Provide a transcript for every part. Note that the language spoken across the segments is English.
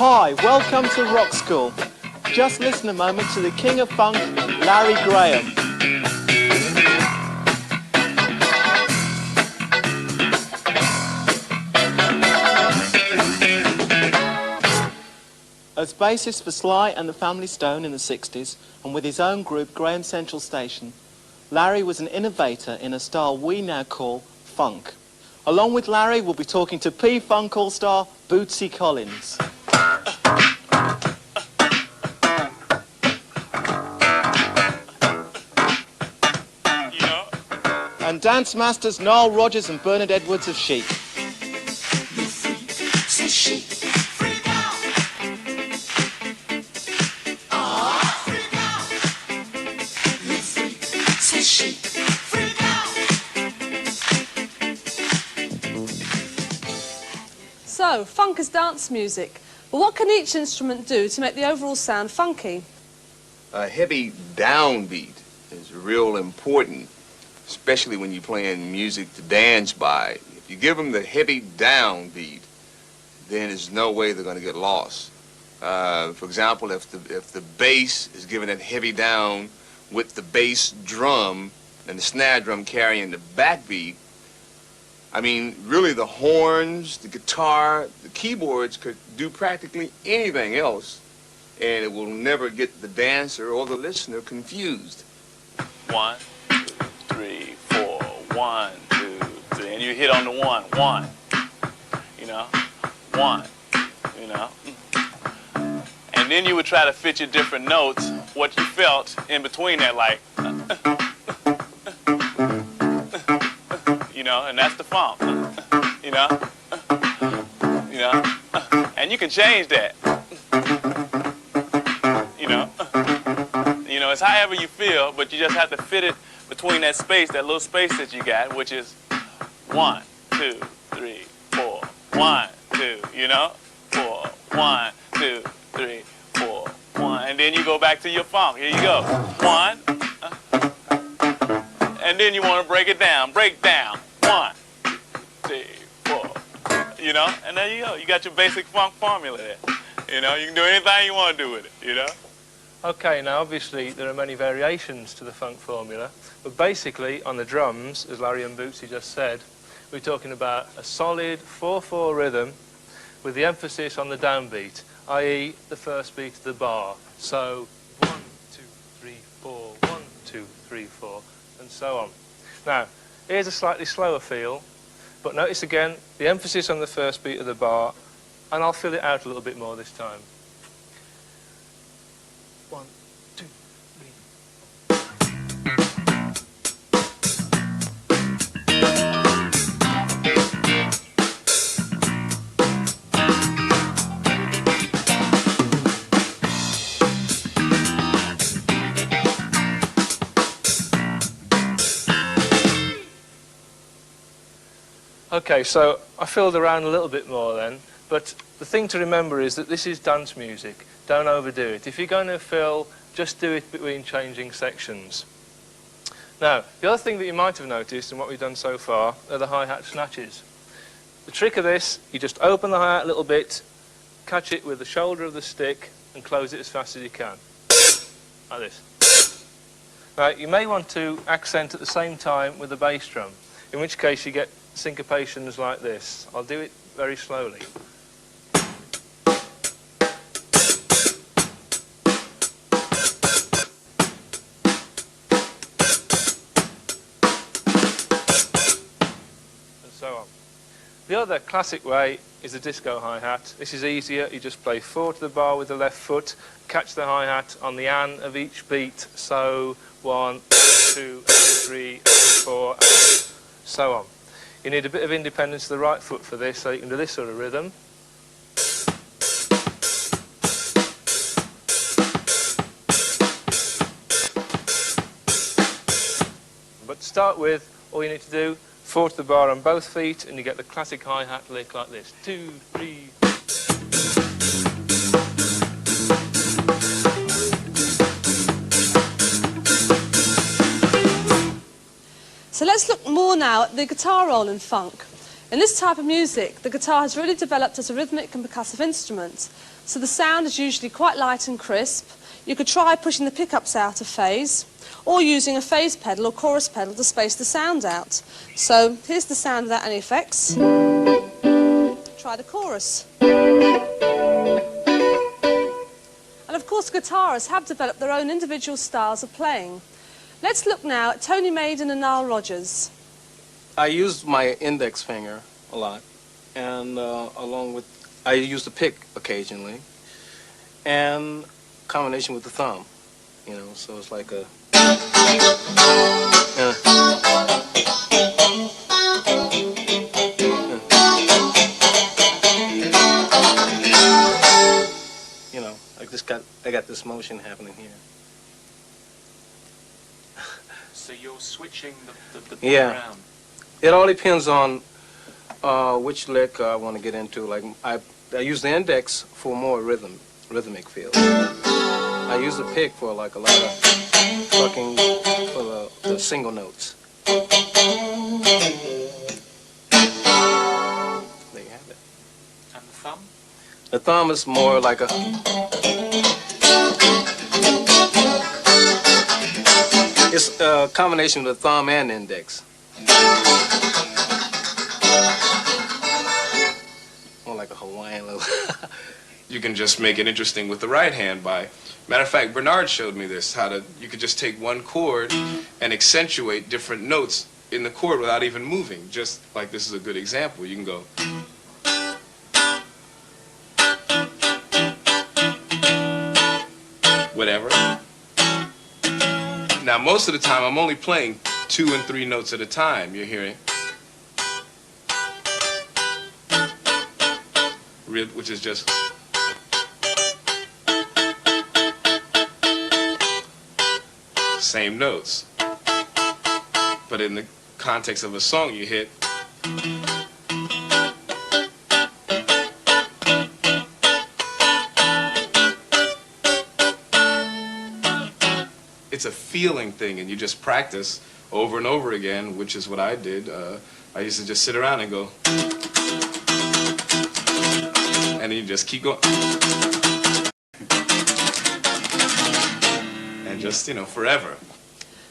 Hi, welcome to Rockschool. Just listen a moment to the king of funk, Larry Graham. As bassist for Sly and the Family Stone in the 60s, and with his own group, Graham Central Station, Larry was an innovator in a style we now call funk. Along with Larry, we'll be talking to P-Funk all-star Bootsy Collins. And dance masters Nile, Rodgers and Bernard Edwards of Chic. So, funk is dance music. But what can each instrument do to make the overall sound funky? A heavy downbeat is real important, especially when you're playing music to dance by. If you give them the heavy downbeat, then there's no way they're going to get lost. For example, if the bass is given that heavy down with the bass drum and the snare drum carrying the backbeat, I mean, really the horns, the guitar, the keyboards could do practically anything else, and it will never get the dancer or the listener confused. 1, 2, 3, 4, 1, 2, 3, and you hit on the one, you know, one, you know. And then you would try to fit your different notes, what you felt in between that, like, you know, and that's the funk, you know, and you can change that, you know, it's however you feel, but you just have to fit it between that space, that little space that you got, which is 1, 2, 3, 4, 1, 2, you know, 4, 1, 2, 3, 4, 1, and then you go back to your funk. Here you go, 1, and then you want to break it down, break down, 1, 2, 3, 4, you know, and there you go. You got your basic funk formula there. You know, you can do anything you want to do with it, you know. Okay, now obviously there are many variations to the funk formula, but basically on the drums, as Larry and Bootsy just said, we're talking about a solid 4/4 rhythm with the emphasis on the downbeat, i.e. the first beat of the bar. So 1, 2, 3, 4, 1, 2, 3, 4, and so on. Now, here's a slightly slower feel, but notice again the emphasis on the first beat of the bar, and I'll fill it out a little bit more this time. 1, 2, 3. Okay, so I filled around a little bit more then, but the thing to remember is that this is dance music. Don't overdo it. If you're going to fill, just do it between changing sections. Now, the other thing that you might have noticed in what we've done so far are the hi-hat snatches. The trick of this, you just open the hi-hat a little bit, catch it with the shoulder of the stick, and close it as fast as you can. Like this. Now, you may want to accent at the same time with the bass drum, in which case you get syncopations like this. I'll do it very slowly. And so on. The other classic way is the disco hi-hat. This is easier. You just play 4 to the bar with the left foot, catch the hi-hat on the an of each beat. So 1, 2, 3, 4, and so on. You need a bit of independence to the right foot for this, so you can do this sort of rhythm. But to start with, all you need to do, 4 to the bar on both feet, and you get the classic hi-hat lick like this. 2, 3. So let's look more now at the guitar role in funk. In this type of music, the guitar has really developed as a rhythmic and percussive instrument. So the sound is usually quite light and crisp. You could try pushing the pickups out of phase, or using a phase pedal or chorus pedal to space the sound out. So here's the sound without any effects. Try the chorus. And of course, guitarists have developed their own individual styles of playing. Let's look now at Tony Maiden and Nile Rodgers. I use my index finger a lot, and along with, I use the pick occasionally, and combination with the thumb, you know, so it's like a, you know, I got this motion happening here. So you're switching the Yeah. around. It all depends on which lick I want to get into. Like I use the index for more rhythmic feel. I use the pick for like a lot of plucking for the single notes. There you have it. And the thumb? The thumb is more like a. It's a combination of the thumb and index. More like a Hawaiian little. You can just make it interesting with the right hand by, matter of fact, Bernard showed me this, you could just take one chord and accentuate different notes in the chord without even moving. Just like this is a good example. You can go. Whatever. Now, most of the time, I'm only playing 2 and 3 notes at a time, you're hearing. Which is just. Same notes. But in the context of a song, you hit. It's a feeling thing, and you just practice over and over again, which is what I did. I used to just sit around and go, and then you just keep going, and just, you know, forever.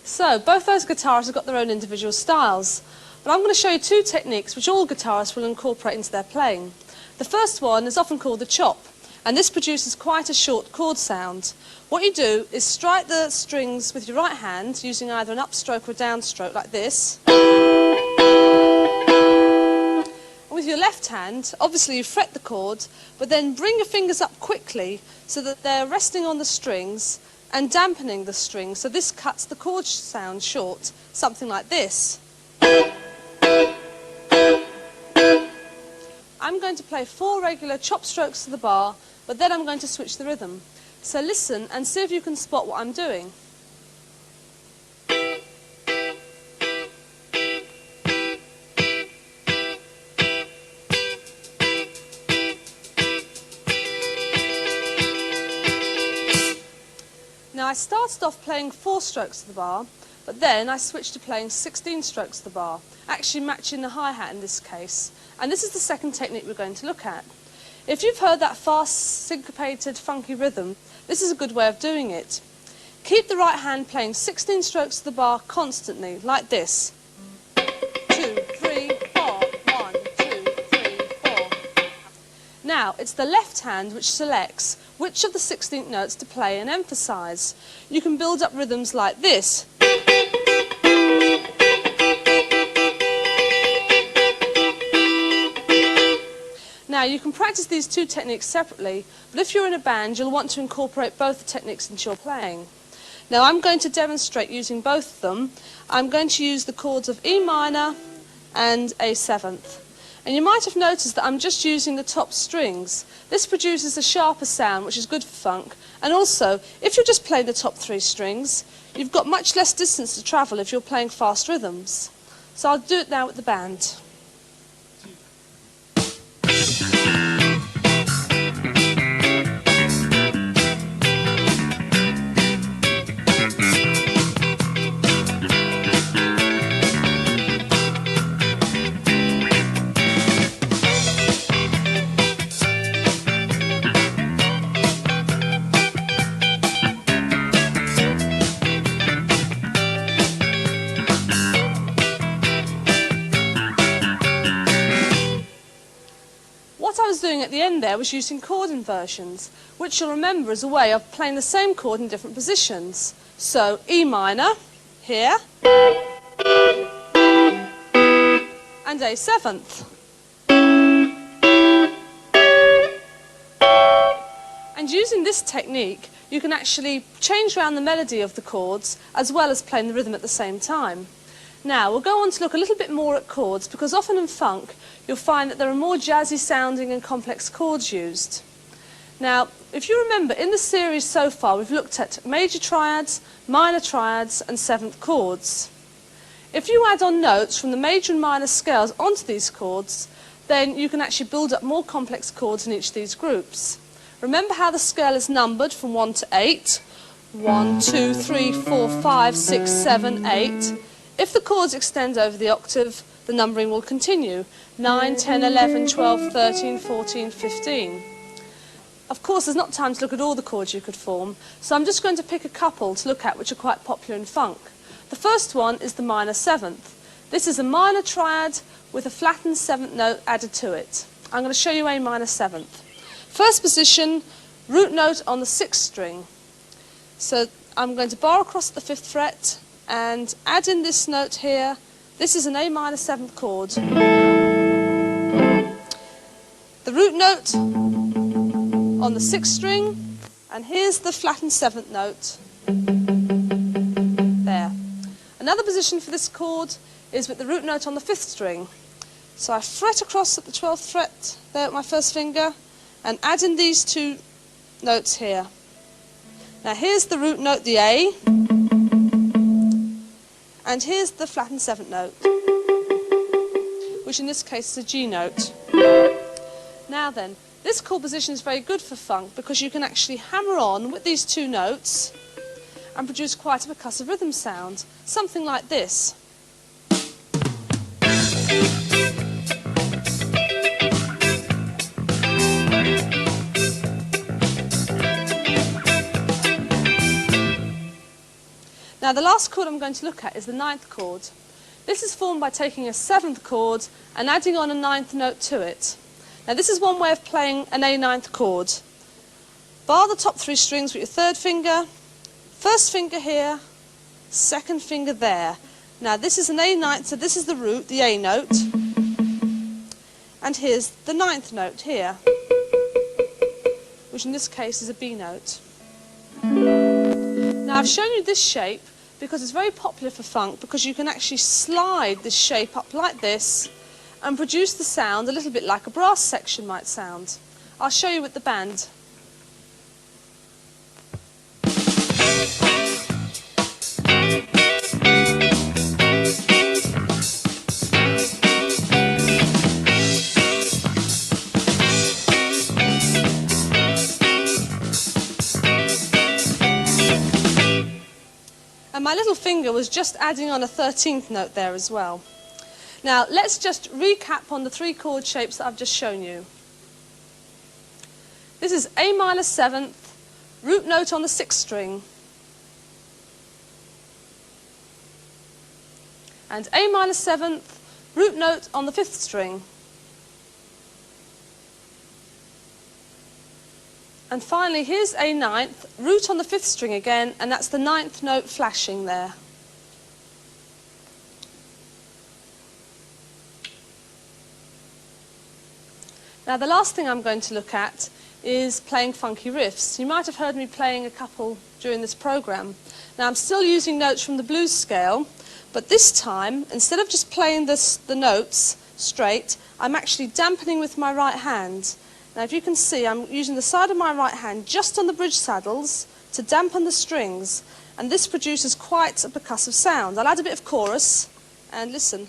So both those guitarists have got their own individual styles, but I'm going to show you 2 techniques which all guitarists will incorporate into their playing. The first one is often called the chop, and this produces quite a short chord sound. What you do is strike the strings with your right hand using either an upstroke or a downstroke like this. And with your left hand, obviously you fret the chord, but then bring your fingers up quickly so that they're resting on the strings and dampening the strings. So this cuts the chord sound short, something like this. I'm going to play 4 regular chop strokes to the bar, but then I'm going to switch the rhythm. So listen and see if you can spot what I'm doing. Now I started off playing 4 strokes to the bar, but then I switched to playing 16 strokes to the bar, actually matching the hi-hat in this case. And this is the second technique we're going to look at. If you've heard that fast, syncopated, funky rhythm, this is a good way of doing it. Keep the right hand playing 16 strokes to the bar constantly, like this. 2, 3, 4, 1, 2, 3, 4. Now, it's the left hand which selects which of the 16th notes to play and emphasise. You can build up rhythms like this. Now, you can practice these two techniques separately, but if you're in a band, you'll want to incorporate both the techniques into your playing. Now, I'm going to demonstrate using both of them. I'm going to use the chords of E minor and A7th. And you might have noticed that I'm just using the top strings. This produces a sharper sound, which is good for funk. And also, if you're just playing the top 3 strings, you've got much less distance to travel if you're playing fast rhythms. So I'll do it now with the band. Doing at the end there was using chord inversions, which you'll remember is a way of playing the same chord in different positions. So E minor here and A7th. And using this technique, you can actually change around the melody of the chords as well as playing the rhythm at the same time. Now, we'll go on to look a little bit more at chords, because often in funk, you'll find that there are more jazzy sounding and complex chords used. Now, if you remember, in the series so far, we've looked at major triads, minor triads, and 7th chords. If you add on notes from the major and minor scales onto these chords, then you can actually build up more complex chords in each of these groups. Remember how the scale is numbered from 1 to 8? 1, 2, 3, 4, 5, 6, 7, 8. If the chords extend over the octave, the numbering will continue. 9, 10, 11, 12, 13, 14, 15. Of course, there's not time to look at all the chords you could form, so I'm just going to pick a couple to look at which are quite popular in funk. The first one is the minor 7th. This is a minor triad with a flattened 7th note added to it. I'm going to show you A minor 7th. First position, root note on the 6th string. So I'm going to bar across the 5th fret and add in this note here. This is an A minor 7th chord. The root note on the 6th string, and here's the flattened 7th note. There. Another position for this chord is with the root note on the 5th string. So I fret across at the 12th fret there with my first finger and add in these two notes here. Now here's the root note, the A, and here's the flattened 7th note, which in this case is a G note. Now then, this chord position is very good for funk because you can actually hammer on with these two notes and produce quite a percussive rhythm sound, something like this. Now the last chord I'm going to look at is the 9th chord. This is formed by taking a 7th chord and adding on a 9th note to it. Now this is one way of playing an A 9th chord. Bar the top 3 strings with your 3rd finger, 1st finger here, 2nd finger there. Now this is an A 9th, so this is the root, the A note, and here's the 9th note here, which in this case is a B note. Now I've shown you this shape because it's very popular for funk, because you can actually slide this shape up like this and produce the sound a little bit like a brass section might sound. I'll show you with the band. And my little finger was just adding on a 13th note there as well. Now let's just recap on the 3 chord shapes that I've just shown you. This is A minor 7th, root note on the 6th string, and A minor 7th, root note on the 5th string. And finally, here's A 9th, root on the 5th string again, and that's the 9th note flashing there. Now the last thing I'm going to look at is playing funky riffs. You might have heard me playing a couple during this program. Now I'm still using notes from the blues scale, but this time, instead of just playing the notes straight, I'm actually dampening with my right hand. Now if you can see, I'm using the side of my right hand just on the bridge saddles to dampen the strings, and this produces quite a percussive sound. I'll add a bit of chorus, and listen.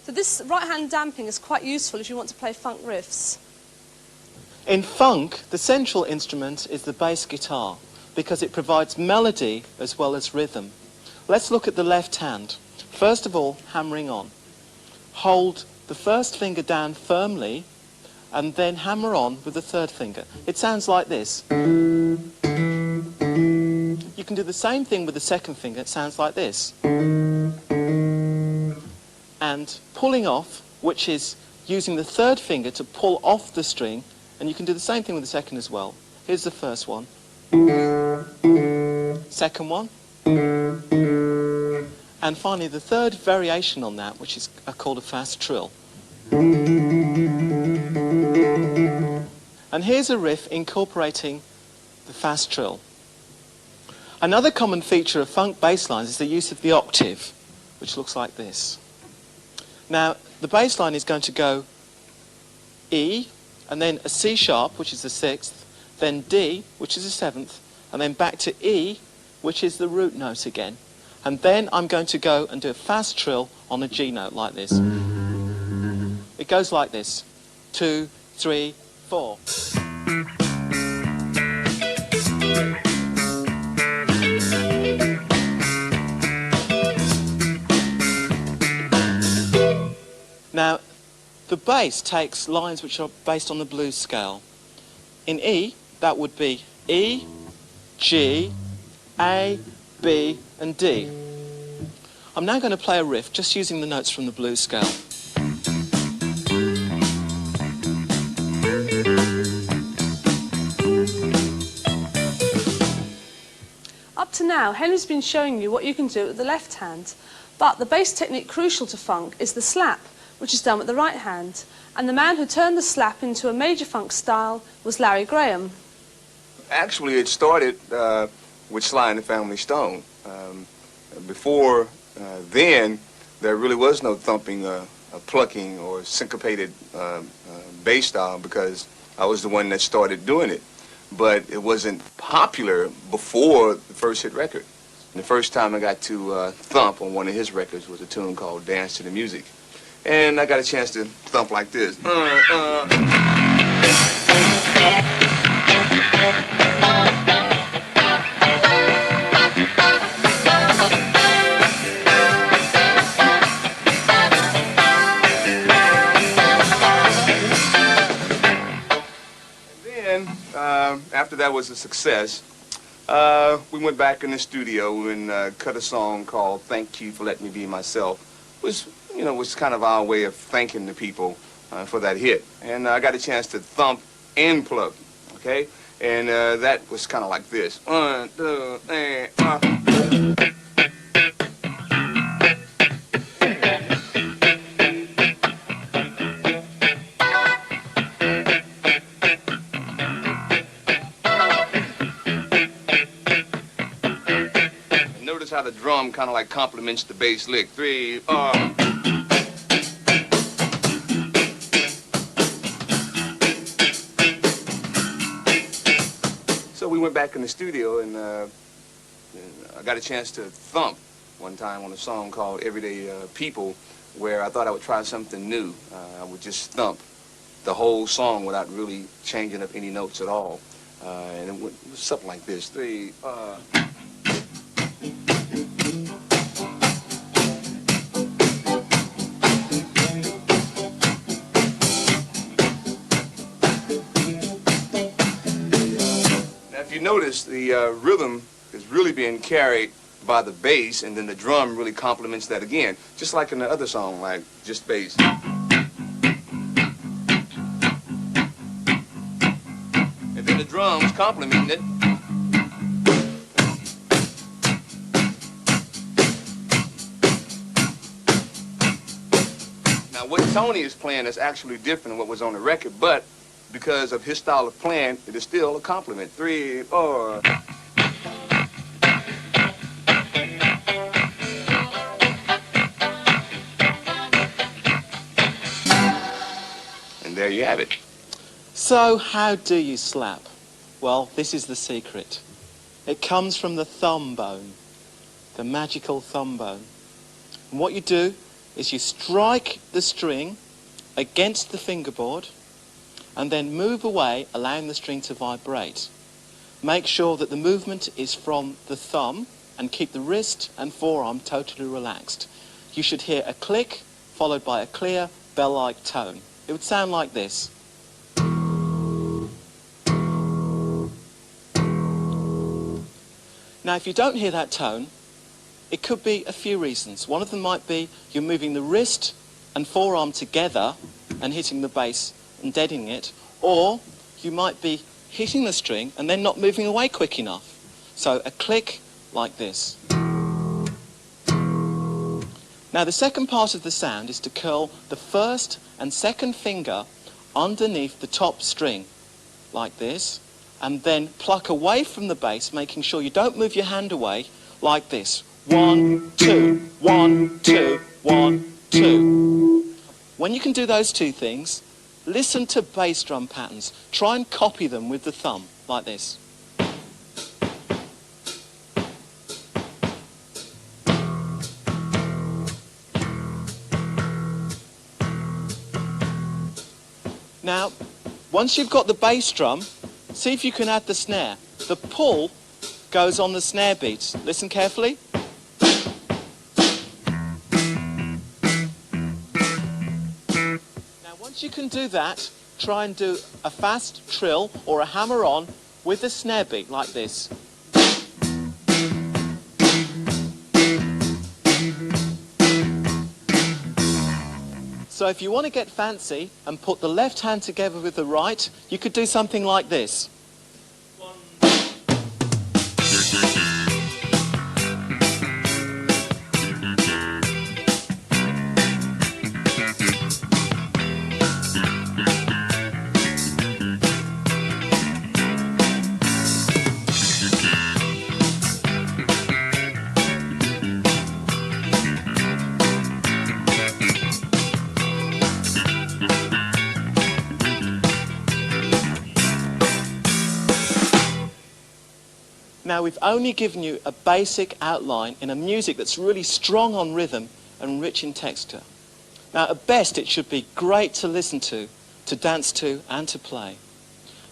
So this right hand damping is quite useful if you want to play funk riffs. In funk, the central instrument is the bass guitar because it provides melody as well as rhythm. Let's look at the left hand. First of all, hammering on. Hold the first finger down firmly and then hammer on with the third finger. It sounds like this. You can do the same thing with the second finger. It sounds like this. And pulling off, which is using the third finger to pull off the string, and you can do the same thing with the second as well. Here's the first one. Second one. And finally the third variation on that, which is called a fast trill. And here's a riff incorporating the fast trill. Another common feature of funk bass lines is the use of the octave, which looks like this. Now, the bass line is going to go E, and then a C sharp, which is the 6th, then D, which is the 7th, and then back to E, which is the root note again. And then I'm going to go and do a fast trill on a G note like this. It goes like this. 2, 3, 4. Now, the bass takes lines which are based on the blues scale. In E, that would be E, G, A, B, and D. I'm now going to play a riff just using the notes from the blues scale. Up to now, Henry's been showing you what you can do with the left hand, but the bass technique crucial to funk is the slap, which is done with the right hand, and the man who turned the slap into a major funk style was Larry Graham. Actually, it started with Sly and the Family Stone. Before then, there really was no thumping, plucking, or syncopated bass style because I was the one that started doing it. But it wasn't popular before the first hit record. And the first time I got to thump on one of his records was a tune called Dance to the Music. And I got a chance to thump like this. After that was a success, we went back in the studio and cut a song called Thank You for Letting Me Be Myself. Was kind of our way of thanking the people for that hit. And I got a chance to thump and plug, okay? And that was kind of like this. 1, 2, 3, how the drum kind of like complements the bass lick. 3, So we went back in the studio and I got a chance to thump one time on a song called Everyday People, where I thought I would try something new. I would just thump the whole song without really changing up any notes at all. And it was something like this. 3, If you notice, the rhythm is really being carried by the bass, and then the drum really complements that again, just like in the other song, like just bass. And then the drums complementing it. Now, what Tony is playing is actually different than what was on the record, but because of his style of playing, it is still a compliment. 3, 4. And there you have it. So, how do you slap? Well, this is the secret. It comes from the thumb bone, the magical thumb bone. And what you do is you strike the string against the fingerboard and then move away, allowing the string to vibrate. Make sure that the movement is from the thumb and keep the wrist and forearm totally relaxed. You should hear a click followed by a clear bell-like tone. It would sound like this. Now, if you don't hear that tone, it could be a few reasons. One of them might be you're moving the wrist and forearm together and hitting the bass and deadening it, or you might be hitting the string and then not moving away quick enough. So a click like this. Now, the second part of the sound is to curl the first and second finger underneath the top string, like this, and then pluck away from the bass, making sure you don't move your hand away, like this. 1, 2, 1, 2, 1, 2. When you can do those two things, listen to bass drum patterns. Try and copy them with the thumb, like this. Now, once you've got the bass drum, see if you can add the snare. The pull goes on the snare beats. Listen carefully. Now, once you can do that, try and do a fast trill or a hammer-on with the snare beat like this. So if you want to get fancy and put the left hand together with the right, you could do something like this. Now, we've only given you a basic outline in a music that's really strong on rhythm and rich in texture. Now, at best, it should be great to listen to dance to, and to play.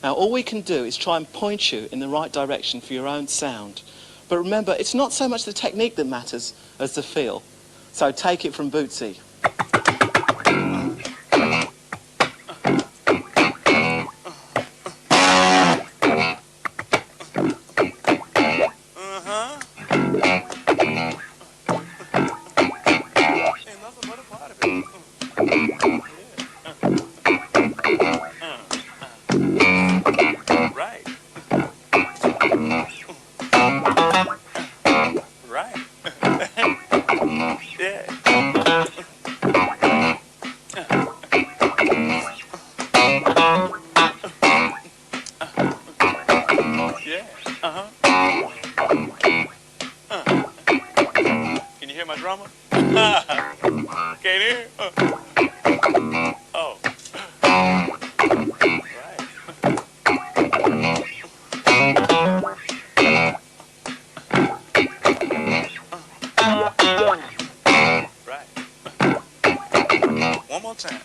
Now, all we can do is try and point you in the right direction for your own sound. But remember, it's not so much the technique that matters as the feel. So take it from Bootsy. Can you hear my drummer? Can't hear? Oh. Right. One more time.